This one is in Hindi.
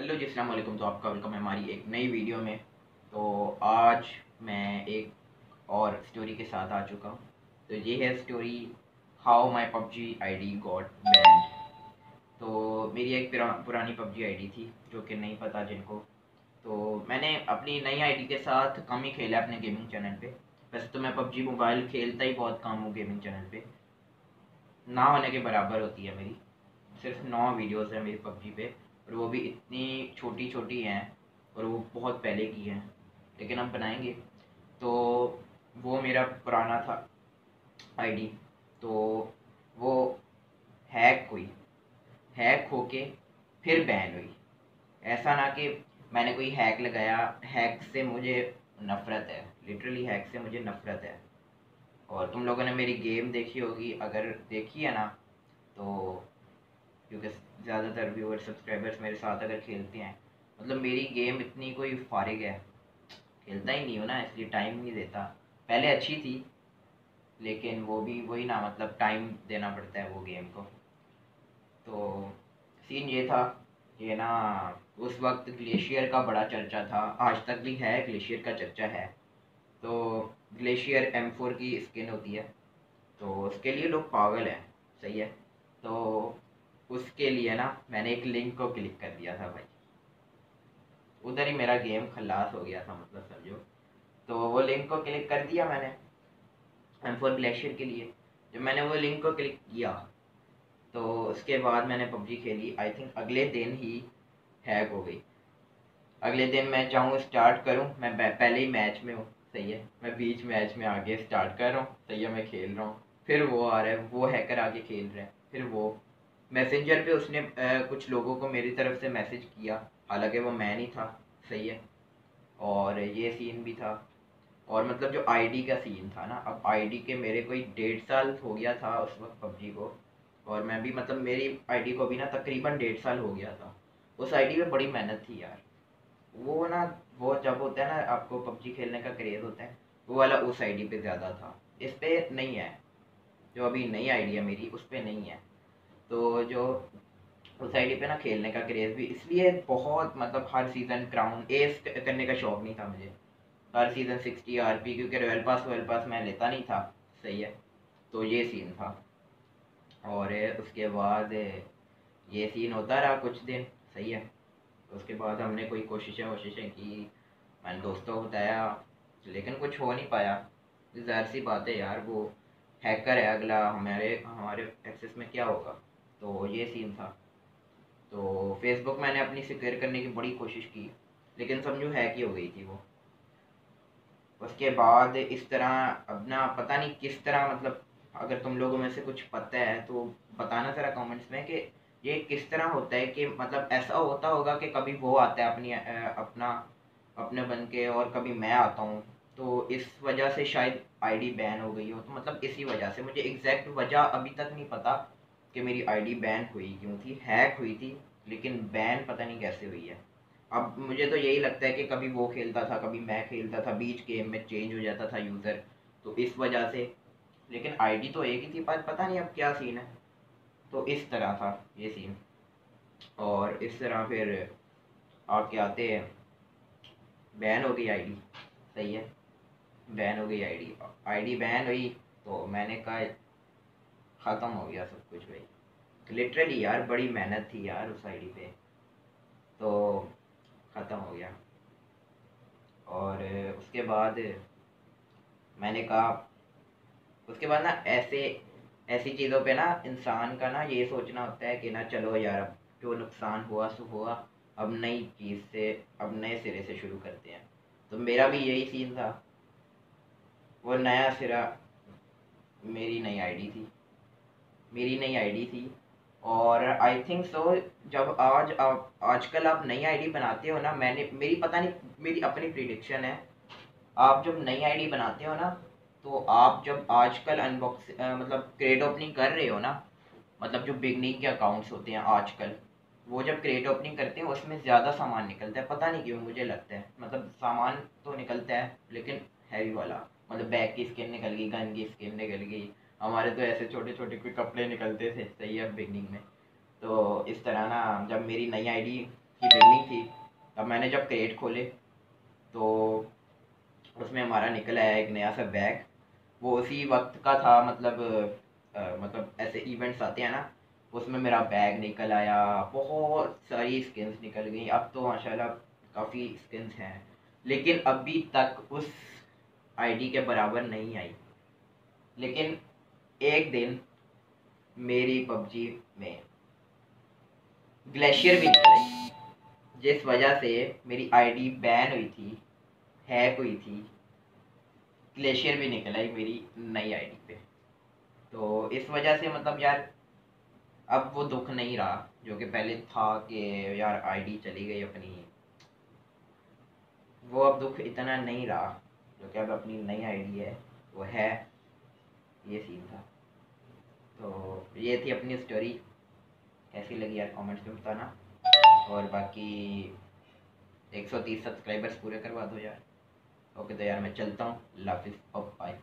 हेलो जी, अस्सलाम वालेकुम। तो आपका वेलकम है हमारी एक नई वीडियो में। तो आज मैं एक और स्टोरी के साथ आ चुका हूँ। तो ये है story, how my PUBG ID got banned. तो मेरी एक पुरानी पबजी आईडी थी, जो कि नहीं पता जिनको। तो मैंने अपनी नई आईडी के साथ कम ही खेला अपने गेमिंग चैनल पे। वैसे तो मैं पबजी मोबाइल खेलता ही बहुत कम हूँ गेमिंग चैनल पे, ना होने के बराबर होती है मेरी। सिर्फ 9 वीडियोस हैं मेरी पबजी पे, और वो भी इतनी छोटी छोटी हैं, और वो बहुत पहले की हैं, लेकिन हम बनाएंगे। तो वो मेरा पुराना था आईडी। तो वो हैक हुई, हैक होके फिर बैन हुई। ऐसा ना कि मैंने कोई हैक लगाया, हैक से मुझे नफ़रत है, लिटरली हैक से मुझे नफ़रत है। और तुम लोगों ने मेरी गेम देखी होगी, अगर देखी है ना, तो क्योंकि ज़्यादातर व्यूअर सब्सक्राइबर्स मेरे साथ अगर खेलते हैं, मतलब मेरी गेम इतनी कोई फारिग है, खेलता ही नहीं हूँ ना, इसलिए टाइम नहीं देता। पहले अच्छी थी, लेकिन वो भी वही ना, मतलब टाइम देना पड़ता है वो गेम को। तो सीन ये था, ये ना, उस वक्त ग्लेशियर का बड़ा चर्चा था, आज तक भी है, ग्लेशियर का चर्चा है। तो ग्लेशियर M4 की स्किन होती है, तो उसके लिए लोग पागल हैं, सही है। तो उसके लिए ना मैंने एक लिंक को क्लिक कर दिया था भाई, उधर ही मेरा गेम खलास हो गया था, मतलब समझो। तो वो लिंक को क्लिक कर दिया मैंने M4 ग्लेशियर के लिए। जब मैंने वो लिंक को क्लिक किया, तो उसके बाद मैंने पबजी खेली। आई थिंक अगले दिन ही हैक हो गई। अगले दिन मैं चाहूँ स्टार्ट करूँ, मैं पहले ही मैच में हूँ, सही है, मैं बीच मैच में आगे स्टार्ट कर रहा हूँ, सही है, मैं खेल रहा हूँ। फिर वो आ रहा है, वो हैकर आगे खेल रहा है, फिर वो मैसेंजर पे उसने कुछ लोगों को मेरी तरफ से मैसेज किया, हालांकि वो मैं नहीं था, सही है। और ये सीन भी था। और मतलब जो आईडी का सीन था ना, अब आईडी के मेरे कोई 1.5 साल हो गया था उस वक्त पबजी को। और मैं भी, मतलब मेरी आईडी को भी ना तकरीबन 1.5 साल हो गया था। उस आईडी में बड़ी मेहनत थी यार। वो ना, वो जब होता है ना आपको पबजी खेलने का क्रेज होता है, वो वाला उस आईडी पे ज़्यादा था, इस पे नहीं है। जो अभी नई आईडी है मेरी, उस पे नहीं है। तो जो उस आईडी पे ना खेलने का क्रेज भी इसलिए बहुत, मतलब हर सीज़न क्राउन एस करने का शौक नहीं था मुझे। हर सीज़न 60 RP, क्योंकि रॉयल पास मैं लेता नहीं था, सही है। तो ये सीन था। और उसके बाद ये सीन होता रहा कुछ दिन, सही है। उसके बाद हमने कोई कोशिशें की, मैंने दोस्तों को बताया, लेकिन कुछ हो नहीं पाया। ज़ाहिर सी बात है यार, वो हैकर है, अगला हमारे हमारे एक्सेस में क्या होगा। तो ये सीन था। तो फेसबुक मैंने अपनी सिक्योर करने की बड़ी कोशिश की, लेकिन समझो हैक ही हो गई थी वो। उसके बाद इस तरह, अब ना पता नहीं किस तरह, मतलब अगर तुम लोगों में से कुछ पता है तो बताना ज़रा कमेंट्स में कि ये किस तरह होता है, कि मतलब ऐसा होता होगा कि कभी वो आता है अपनी अपना अपने बन के, और कभी मैं आता हूँ। तो इस वजह से शायद आईडी बैन हो गई हो। तो मतलब इसी वजह से, मुझे एग्जैक्ट वजह अभी तक नहीं पता कि मेरी आईडी बैन हुई क्यों थी। हैक हुई थी, लेकिन बैन पता नहीं कैसे हुई है। अब मुझे तो यही लगता है कि कभी वो खेलता था, कभी मैं खेलता था, बीच गेम में चेंज हो जाता था यूज़र, तो इस वजह से। लेकिन आईडी तो एक ही थी, पर पता नहीं अब क्या सीन है। तो इस तरह था ये सीन। और इस तरह फिर आके आते हैं, बैन हो गई आईडी, सही है, बैन हो गई आईडी। आईडी बैन हुई, तो मैंने कहा ख़त्म हो गया सब कुछ भाई। लिटरली यार, बड़ी मेहनत थी यार उस आईडी पे, तो ख़त्म हो गया। और उसके बाद मैंने कहा, उसके बाद ना ऐसे ऐसी चीज़ों पे ना इंसान का ना ये सोचना होता है कि ना चलो यार, अब जो नुकसान हुआ सो हुआ, अब नई चीज़ से, अब नए सिरे से शुरू करते हैं। तो मेरा भी यही सीन था। वो नया सिरा मेरी नई आईडी थी, मेरी नई आईडी थी। और आई थिंक सो, जब आजकल आप नई आईडी बनाते हो ना, मैंने मेरी पता नहीं, मेरी अपनी प्रिडिक्शन है, आप जब नई आईडी बनाते हो ना, तो आप जब आजकल अनबॉक्स मतलब क्रेट ओपनिंग कर रहे हो ना, मतलब जो बिगनिंग के अकाउंट्स होते हैं आजकल, वो जब क्रेट ओपनिंग करते हैं उसमें ज़्यादा सामान निकलता है, पता नहीं क्यों, मुझे लगता है, मतलब सामान तो निकलता है, लेकिन हैवी वाला, मतलब बैग की स्किन निकल गई, गन की स्किन निकल गई। हमारे तो ऐसे छोटे छोटे कोई कपड़े निकलते थे, सही है, बिगनिंग में। तो इस तरह ना, जब मेरी नई आईडी की बिगनिंग थी। अब मैंने जब क्रेट खोले तो उसमें हमारा निकल आया एक नया सा बैग। वो उसी वक्त का था, मतलब मतलब ऐसे इवेंट्स आते हैं ना, उसमें मेरा बैग निकल आया। बहुत सारी स्किन्स निकल गई। अब तो माशाल्लाह काफ़ी स्किन्स हैं, लेकिन अभी तक उस आईडी के बराबर नहीं आई। लेकिन एक दिन मेरी पबजी में ग्लेशियर भी निकले, जिस वजह से मेरी आईडी बैन हुई थी, हैक हुई थी। ग्लेशियर भी निकला ही मेरी नई आईडी पे। तो इस वजह से मतलब यार अब वो दुख नहीं रहा जो कि पहले था कि यार आईडी चली गई अपनी। वो अब दुख इतना नहीं रहा, जो कि अब अपनी नई आईडी है वो है। ये सीन था। तो ये थी अपनी स्टोरी। कैसी लगी यार कमेंट्स में बताना। और बाकी 130 सब्सक्राइबर्स पूरे करवा दो यार। ओके तो यार मैं चलता हूँ। अल्लाह हाफिज़, बाय।